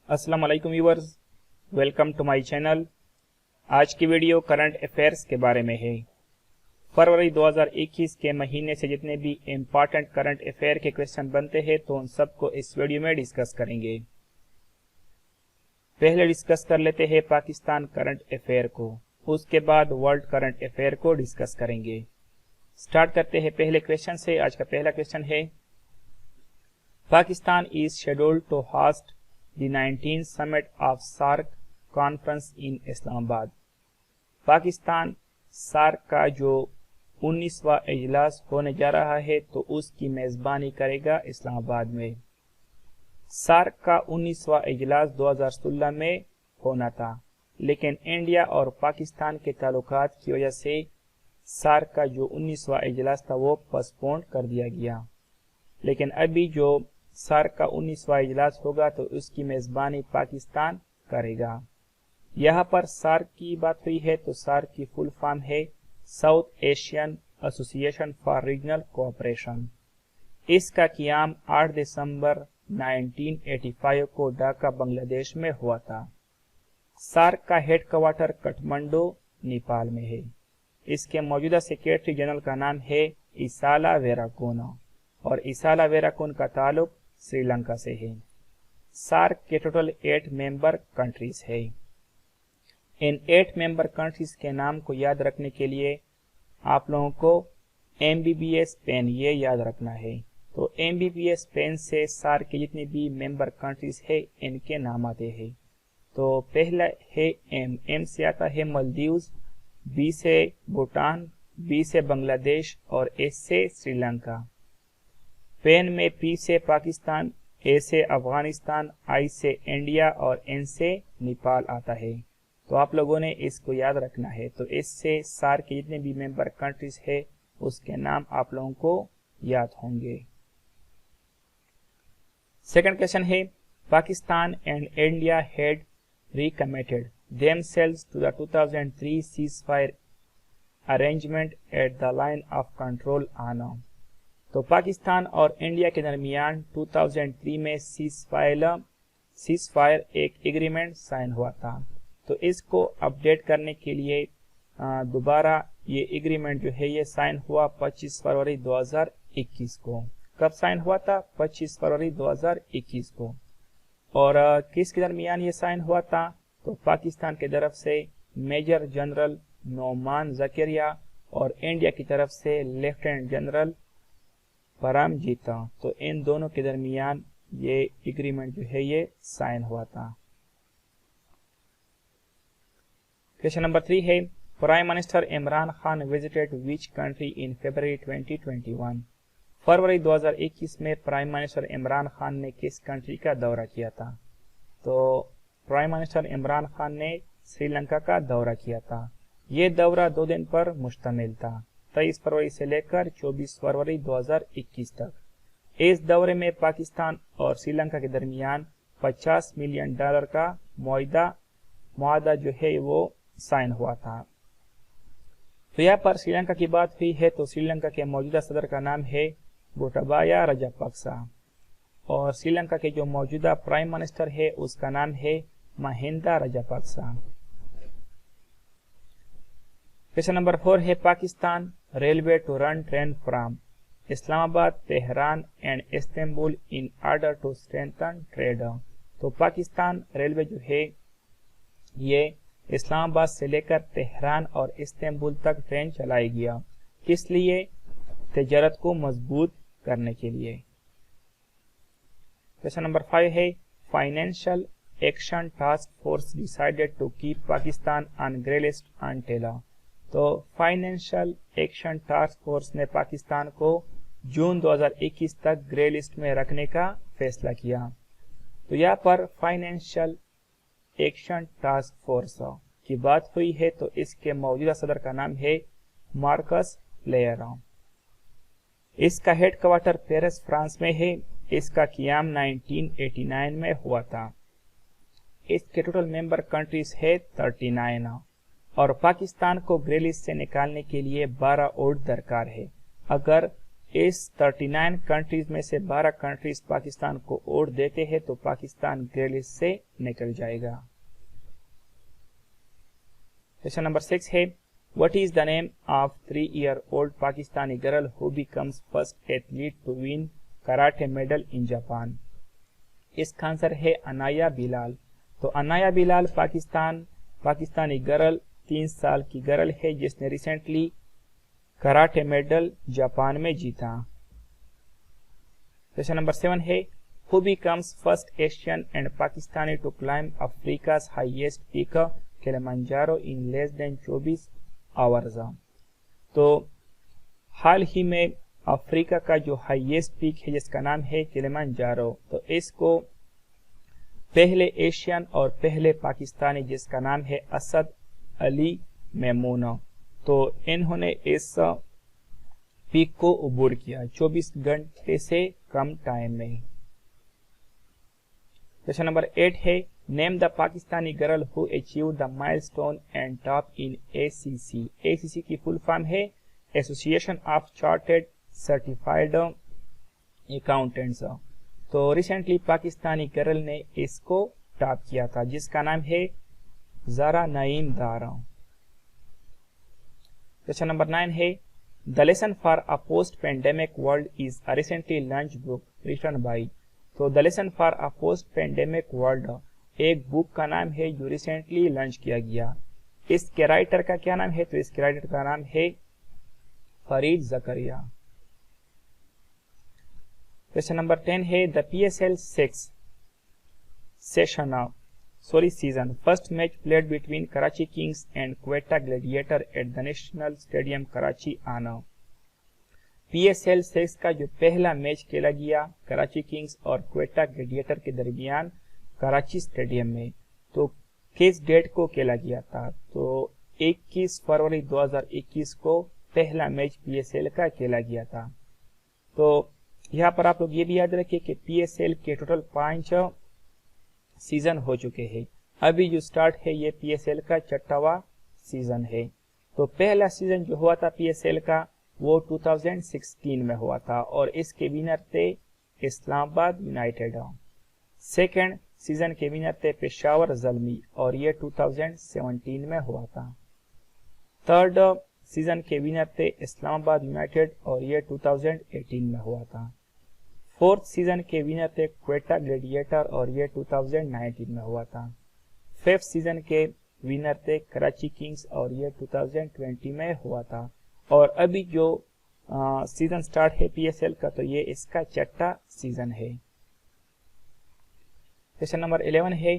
अस्सलाम वालेकुम viewers, welcome to my channel. आज की वीडियो करंट अफेयर्स के बारे में है। फरवरी 2021 के महीने से जितने भी इम्पॉर्टेंट करंट अफेयर के क्वेश्चन बनते हैं तो उन सबको इस वीडियो में डिस्कस करेंगे। पहले डिस्कस कर लेते हैं पाकिस्तान करंट अफेयर को, उसके बाद वर्ल्ड करंट अफेयर को डिस्कस करेंगे। स्टार्ट करते हैं पहले क्वेश्चन से। आज का पहला क्वेश्चन है, Pakistan is scheduled to host The 19th Summit of SAARC Conference in Islamabad। Pakistan SAARC का जो 19वां इजलास होने जा रहा है तो उसकी मेजबानी करेगा इस्लामाबाद में। सार्क का 19वां इजलास 2016 में होना था, लेकिन इंडिया और पाकिस्तान के ताल्लुकात की वजह से सार्क का जो 19वां इजलास था वो पोस्टपोन कर दिया गया। लेकिन अभी जो सार्क का 19वां इजलास होगा तो उसकी मेजबानी पाकिस्तान करेगा। यहाँ पर सार्क की बात हुई है तो सार्क की फुल फॉर्म है south Asian association for regional cooperation. इसका क़याम 8 दिसंबर 1985 को ढाका बांग्लादेश में हुआ था। सार्क का हेडक्वार्टर काठमांडू नेपाल में है। इसके मौजूदा सेक्रेटरी जनरल का नाम है इसाला वेराकुन और इसाला वेराकुन का ताल्लुक श्रीलंका से है। सार्क के टोटल 8 मेंबर कंट्रीज है। इन 8 मेंबर कंट्रीज के नाम को याद रखने के लिए आप लोगों को MBBS पेन ये याद रखना है। तो MBBS पेन से सार्क के जितने भी मेंबर कंट्रीज है इनके नाम आते हैं। तो पहला है M से आता है मालदीव्स, B से भूटान, B से बांग्लादेश और S से श्रीलंका। पेन में P से पाकिस्तान, A से अफगानिस्तान, I से इंडिया और N से नेपाल आता है। तो आप लोगों ने इसको याद रखना है। तो इससे सार्क के जितने भी मेंबर कंट्रीज है उसके नाम आप लोगों को याद होंगे। सेकंड क्वेश्चन है, Pakistan and India had recommitted themselves to the 2003 ceasefire arrangement at the line of control on। तो पाकिस्तान और इंडिया के दरमियान 2003 में सीजफायर एक एग्रीमेंट साइन हुआ था। तो इसको अपडेट करने के लिए दोबारा ये एग्रीमेंट जो है ये साइन हुआ 25 फरवरी 2021 को। कब साइन हुआ था? 25 फरवरी 2021 को। और किसके दरमियान ये साइन हुआ था? तो पाकिस्तान की तरफ से मेजर जनरल नोमान जकरिया और इंडिया की तरफ से लेफ्टिनेंट जनरल परमजीत। तो इन दोनों के दरमियान ये एग्रीमेंट जो है ये साइन हुआ था। क्वेश्चन नंबर 3 है, prime minister Imran Khan visited which country in February 2021। फरवरी 2021 में प्राइम मिनिस्टर इमरान खान ने किस कंट्री का दौरा किया था? तो प्राइम मिनिस्टर इमरान खान ने श्रीलंका का दौरा किया था। ये दौरा 2 दिन पर मुश्तमिल था, 23 फरवरी से लेकर 24 फरवरी 2021 तक। इस दौरे में पाकिस्तान और श्रीलंका के दरमियान $50 मिलियन का मुआहदा जो है वो साइन हुआ था। तो यहाँ पर श्रीलंका की बात हुई है तो श्रीलंका के मौजूदा सदर का नाम है गोटाबाया राजापक्सा और श्रीलंका के जो मौजूदा प्राइम मिनिस्टर है उसका नाम है महिंदा राजापक्सा। क्वेश्चन नंबर 4 है, Pakistan railway to run train from Islamabad, Tehran and Istanbul in order to strengthen trade. तो पाकिस्तान रेलवे जो है ये इस्लामाबाद से लेकर तेहरान और इस्तांबुल तक ट्रेन चलाएगी। किस लिए? तिजारत को मजबूत करने के लिए। क्वेश्चन नंबर 5 है, financial action task force decided to keep Pakistan on grey list until. तो फाइनेंशियल एक्शन टास्क फोर्स ने पाकिस्तान को जून 2021 तक ग्रे लिस्ट में रखने का फैसला किया। तो यहाँ पर फाइनेंशियल एक्शन टास्क फोर्स की बात हुई है तो इसके मौजूदा सदर का नाम है मार्कस प्लेयर। इसका हेडक्वार्टर पेरिस फ्रांस में है। इसका क़याम 1989 में हुआ था। इसके टोटल मेंबर कंट्रीज है 39 और पाकिस्तान को ग्रे लिस्ट से निकालने के लिए 12 वोट दरकार है। अगर इस 39 कंट्रीज में से 12 कंट्रीज पाकिस्तान को वोट देते हैं तो पाकिस्तान ग्रे लिस्ट से निकल जाएगा। क्वेश्चन नंबर 6 है, what is the name of 3-year-old Pakistani girl who becomes first athlete to win karate medal in Japan? इसका आंसर है अनाया बिलाल। तो अनाया बिलाल पाकिस्तानी गर्ल 3 साल की गर्ल है जिसने रिसेंटली कराटे मेडल जापान में जीता। क्वेश्चन नंबर 7 है, who becomes first Asian and Pakistani to climb Africa's highest peak Kilimanjaro in less than 24 hours? तो हाल ही में अफ्रीका का जो हाईएस्ट पीक है जिसका नाम है किलिमंजारो, तो इसको पहले एशियन और पहले पाकिस्तानी जिसका नाम है असद अली मेमून, तो इन्होंने इस पीक को अबूर किया 24 घंटे से कम टाइम में। क्वेश्चन नंबर 8 है, name the Pakistani girl who achieve the milestone and top in ACC। ACC की फुल फॉर्म है association of chartered certified accountants. तो रिसेंटली पाकिस्तानी गर्ल ने इसको टॉप किया था जिसका नाम है ज़ारा नईम दारा। क्वेश्चन नंबर 9 है, the lesson for a post pandemic world is a recently launch book written by. तो the lesson for a post pandemic world एक बुक का नाम है जो रिसेंटली लॉन्च किया गया। इसके राइटर का क्या नाम है? तो इसके राइटर का नाम है फरीद जकरिया। क्वेश्चन नंबर 10 है, the PSL 6 season first match played between Karachi Kings and Quetta Gladiator at the National Stadium Karachi on PSL 6 का जो पहला मैच खेला गया कराची किंग्स और क्वेटा ग्लेडिएटर के दरमियान कराची स्टेडियम में, तो किस डेट को खेला गया था? तो 21 फरवरी 2021 को पहला मैच PSL का खेला गया था। तो यहाँ पर आप लोग ये भी याद रखिए कि PSL के टोटल 5 सीजन हो चुके हैं। अभी जो स्टार्ट है ये PSL का 6वां सीजन है। तो पहला सीजन जो हुआ था PSL का वो 2016 में हुआ था और इसके विनर थे इस्लामाबाद यूनाइटेड। सेकेंड सीजन के विनर थे पेशावर ज़ल्मी और ये 2017 में हुआ था। थर्ड सीजन के विनर थे इस्लामाबाद यूनाइटेड और ये 2018 में हुआ था। फोर्थ सीजन के विनर थे क्वेटा ग्लेडिएटर और ये 2019 में हुआ था। फिफ्थ सीजन के विनर थे कराची किंग्स और ये 2020 में हुआ था। और अभी जो सीजन स्टार्ट है PSL का तो ये इसका 6वां सीजन है। क्वेश्चन नंबर 11 है,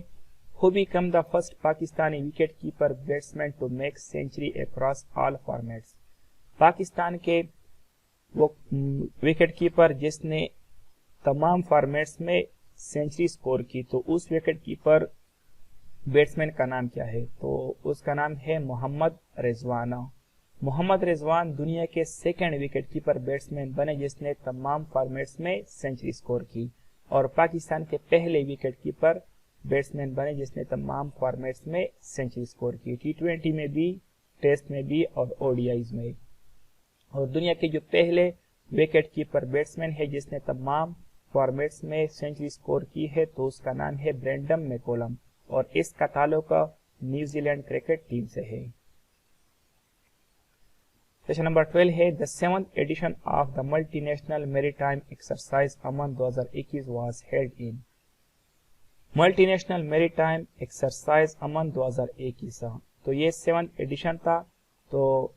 who become the first Pakistani wicket keeper batsman to make century across all formats? Pakistan के वो विकेट कीपर जिसने तमाम फॉर्मेट्स में सेंचुरी स्कोर की, तो उस विकेट कीपर बैट्समैन का नाम क्या है? तो उसका नाम है मोहम्मद रिजवान। मोहम्मद रिजवान दुनिया के सेकंड विकेट कीपर बैट्समैन बने जिसने तमाम फॉर्मेट्स में सेंचुरी स्कोर की और पाकिस्तान के पहले विकेट कीपर बैट्समैन बने जिसने तमाम फॉर्मेट्स में सेंचुरी स्कोर की, T20 में भी, टेस्ट में भी और ODIs में। और दुनिया के जो पहले विकेट कीपर बैट्समैन है जिसने तमाम फॉर्मेट्स में सेंचुरी स्कोर की है तो उसका नाम है ब्रेंडन मैकोलम और इसका ताल्लुक न्यूजीलैंड क्रिकेट टीम से है। क्वेश्चन नंबर 12 है, the 7th edition of the multinational maritime exercise Aman 2021 was held in. Multinational maritime exercise Aman 2021, तो ये 7th एडिशन था। तो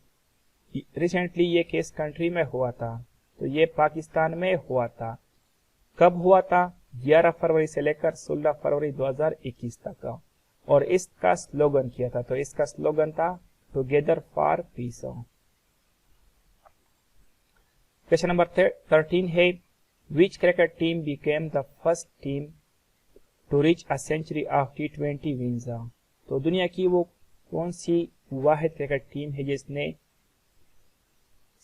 रिसेंटली ये किस कंट्री में हुआ था? तो ये पाकिस्तान में हुआ था। कब हुआ था? 11 फरवरी से लेकर 16 फरवरी 2021 तक। और इसका स्लोगन किया था, तो इसका स्लोगन था together for peace. Question number 13 है, which cricket team became the first team to reach a century of T20 wins? तो दुनिया की वो कौन सी वाहिद क्रिकेट टीम है जिसने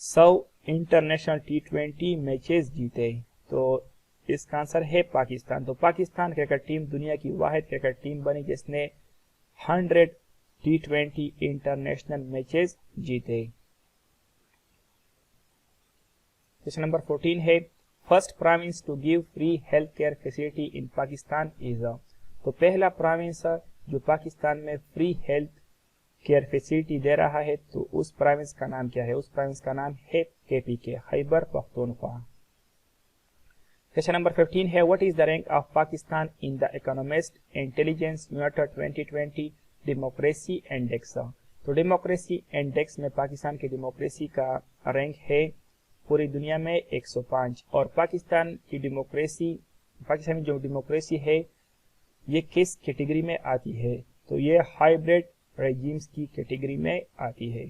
100 इंटरनेशनल T20 मैचेस जीते? तो इसका आंसर है पाकिस्तान। तो पाकिस्तान क्रिकेट टीम दुनिया की वाहिद क्रिकेट टीम बनी जिसने 100 T20 इंटरनेशनल मैचेस जीते। क्वेश्चन नंबर 14 है first province to give free health care facility in Pakistan is तो पहला प्रोविंस जो पाकिस्तान में फ्री हेल्थ केयर फैसिलिटी दे रहा है तो उस प्रोविंस का नाम क्या है? उस प्रोविंस का नाम है KPK, Khyber Pakhtunkhwa. Question number 15 है what is the rank of Pakistan in the economist intelligence United 2020 democracy index. तो डेमोक्रेसी इंडेक्स में पाकिस्तान की डेमोक्रेसी का रैंक है पूरी दुनिया में 105 और पाकिस्तान की जो डेमोक्रेसी है ये किस कैटेगरी में आती है? तो ये हाइब्रिड रेजिम्स की कैटेगरी में आती है।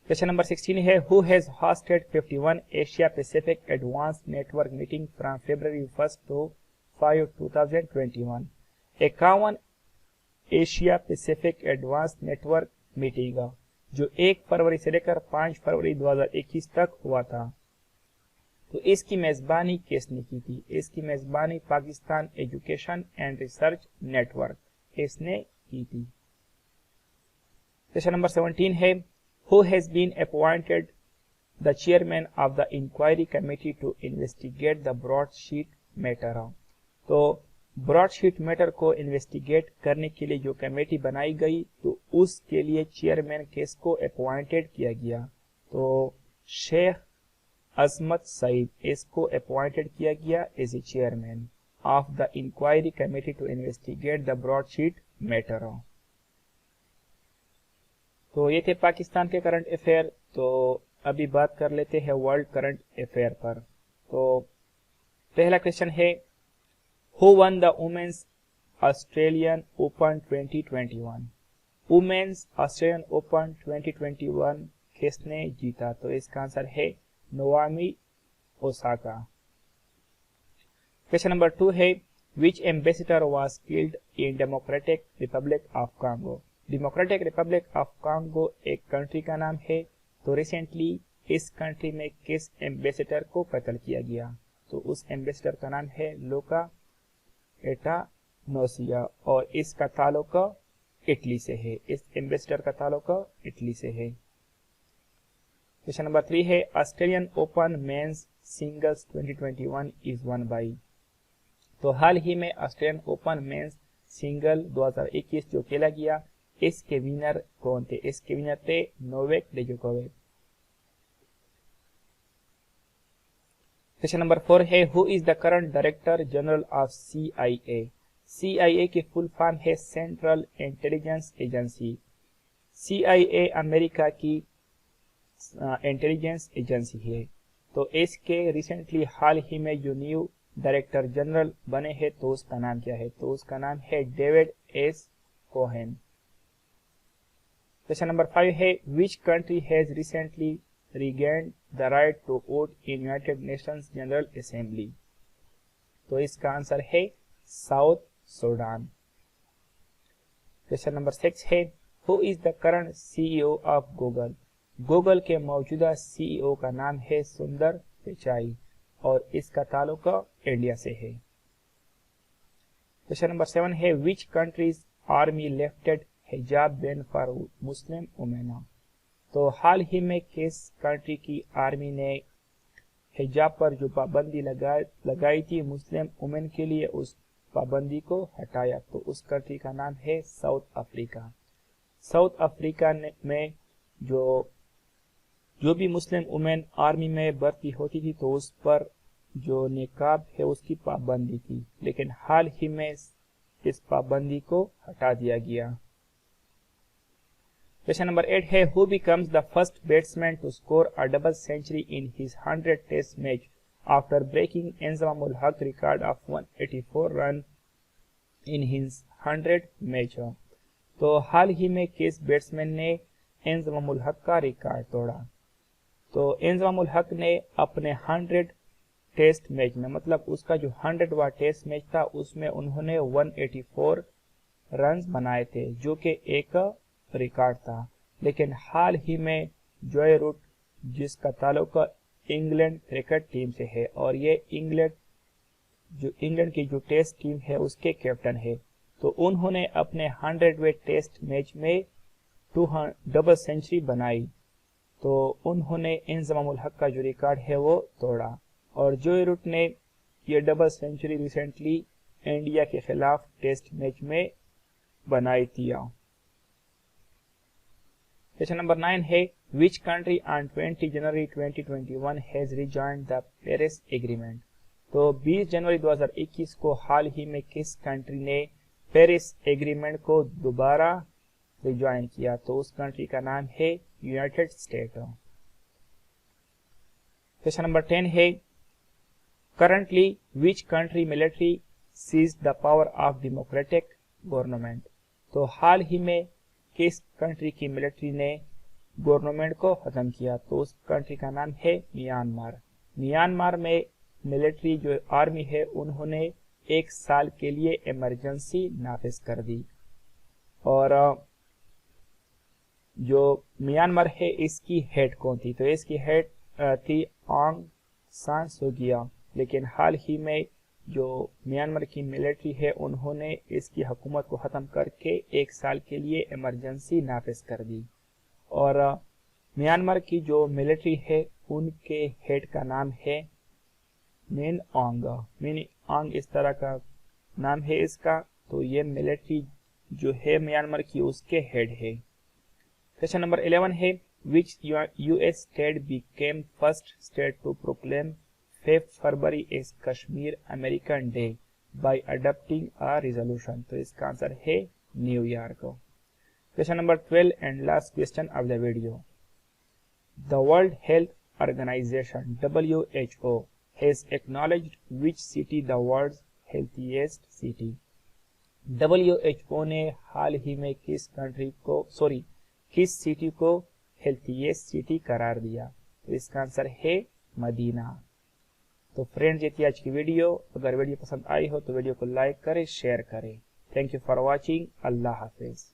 क्वेश्चन नंबर 16 है who has hosted 51 Asia Pacific advance network meeting from February 1 to 5, 2021। 51 Asia Pacific advance network meeting जो 1 फरवरी से लेकर 5 फरवरी 2021 तक हुआ था, तो इसकी मेजबानी किसने की थी? इसकी मेजबानी Pakistan education and research network इसने की थी। क्वेश्चन नंबर 17 है who has been appointed the chairman of the inquiry committee to investigate the Broadsheet matter. तो ब्रॉडशीट मैटर को इन्वेस्टिगेट करने के लिए जो कमेटी बनाई गई तो उसके लिए चेयरमैन किसको अपॉइंटेड किया गया? तो शेख अजमत सईद इसको अपॉइंटेड किया गया as a chairman of the inquiry committee to investigate the Broadsheet matter. तो ये थे पाकिस्तान के करंट अफेयर। तो अभी बात कर लेते हैं वर्ल्ड करंट अफेयर पर। तो पहला क्वेश्चन है who won the women's Australian Open 2021। Women's Australian Open 2021 किसने जीता? तो इसका आंसर है नोवामी ओसाका। क्वेश्चन नंबर 2 है which ambassador was killed in Democratic Republic of Congo. Democratic Republic of Congo एक कंट्री का नाम है, तो रिसेंटली इस कंट्री में किस एम्बेसडर को कत्ल किया गया? तो उस एम्बेसडर का नाम है लुका एटानोसिया और इसका ताल्लुक इटली से है। इस एम्बेसडर का ताल्लुक इटली से है। क्वेश्चन नंबर 3 है Australian open men's singles 2021 is one by. तो हाल ही में ऑस्ट्रेलियन ओपन मेंस सिंगल 2021 जो खेला गया इसके विनर कौन थे? इसके विनर थे नोवेक जोकोविच। क्वेश्चन नंबर 4 है who is the current director general of CIA। CIA की फुल फॉर्म है central intelligence agency. CIA America की इंटेलिजेंस एजेंसी है। तो इसके रिसेंटली हाल ही में जो न्यू डायरेक्टर जनरल बने हैं तो उसका नाम क्या है? तो उसका नाम है David S Cohen. Question number 5 है which country has recently regained the right to vote in United Nations General Assembly। तो इसका आंसर है साउथ सूडान। क्वेश्चन नंबर 6 है who is the current CEO of Google. Google के मौजूदा CEO का नाम है सुंदर पिचाई और इसका ताल्लुक इंडिया से है। क्वेश्चन नंबर 7 है विच कंट्रीज आर्मी लिफ्टेड हिजाब बैन फॉर मुस्लिम वुमेन। तो हाल ही में किस कंट्री की आर्मी ने हिजाब पर जो पाबंदी लगाई थी मुस्लिम वुमेन के लिए उस पाबंदी को हटाया? तो उस कंट्री का नाम है साउथ अफ्रीका। साउथ अफ्रीका में जो भी मुस्लिम वुमेन आर्मी में भर्ती होती थी तो उस पर जो निकाब है उसकी पाबंदी थी, लेकिन हाल ही में इस पाबंदी को हटा दिया गया। क्वेश्चन नंबर 8 है who becomes the first batsman to score a double century in his 100 test match after breaking Inzamam ul Haq record of 184 run in his 100 match. तो हाल ही में किस बैट्समैन ने इंजमाम उल हक का रिकॉर्ड तोड़ा? तो इंजमाम उल हक ने अपने 100 टेस्ट मैच में, मतलब उसका जो 100वां टेस्ट मैच था उसमें उन्होंने 184 रन बनाए थे जो कि एक रिकॉर्ड था। लेकिन हाल ही में जॉय रूट जिसका ताल्लुक इंग्लैंड क्रिकेट टीम से है और ये इंग्लैंड की जो टेस्ट टीम है उसके कैप्टन है, तो उन्होंने अपने 100वें टेस्ट मैच में डबल सेंचुरी बनाई। तो उन्होंने इंजमामुल हक का जो रिकॉर्ड है वो तोड़ा। और जोए रूट ने ये डबल सेंचुरी रिसेंटली इंडिया के खिलाफ टेस्ट मैच में बनाई थी। क्वेश्चन नंबर 9 है which country on 20 January 2021 has rejoined the Paris agreement. तो 20 जनवरी 2021 को हाल ही में किस कंट्री ने पेरिस एग्रीमेंट को दोबारा रिजॉइन किया? तो उस कंट्री का नाम है यूनाइटेड स्टेट। क्वेश्चन नंबर 10 है currently which country military seize the power of democratic government. तो हाल ही में किस कंट्री की मिलिट्री ने गवर्नमेंट को खत्म किया? तो उस कंट्री का नाम है म्यांमार। म्यांमार में मिलिट्री जो आर्मी है उन्होंने 1 साल के लिए इमरजेंसी नाफिज कर दी। और जो म्यांमार है इसकी हेड कौन थी? तो इसकी हेड थी आंग सान सूगी। लेकिन हाल ही में जो म्यांमार की मिलिट्री है उन्होंने इसकी हुकूमत को ख़त्म करके 1 साल के लिए इमरजेंसी नाफिज कर दी। और म्यांमार की जो मिलिट्री है उनके हेड का नाम है मिन आंग इस तरह का नाम है इसका। तो ये मिलिट्री जो है म्यांमार की उसके हेड है। क्वेश्चन नंबर 11 है which US state became first state to proclaim 5 February as Kashmir American day by adopting a resolution. तो इसका आंसर है New York. Question number 12 and last question of the video. The world health organization WHO has acknowledged which city the world's healthiest city। WHO ने हाल ही में किस city को healthiest city करार दिया? तो इसका आंसर है मदीना। तो फ्रेंड्स ये थी आज की वीडियो। अगर वीडियो पसंद आई हो तो वीडियो को लाइक करें, शेयर करें। Thank you for watching. Allah Hafiz.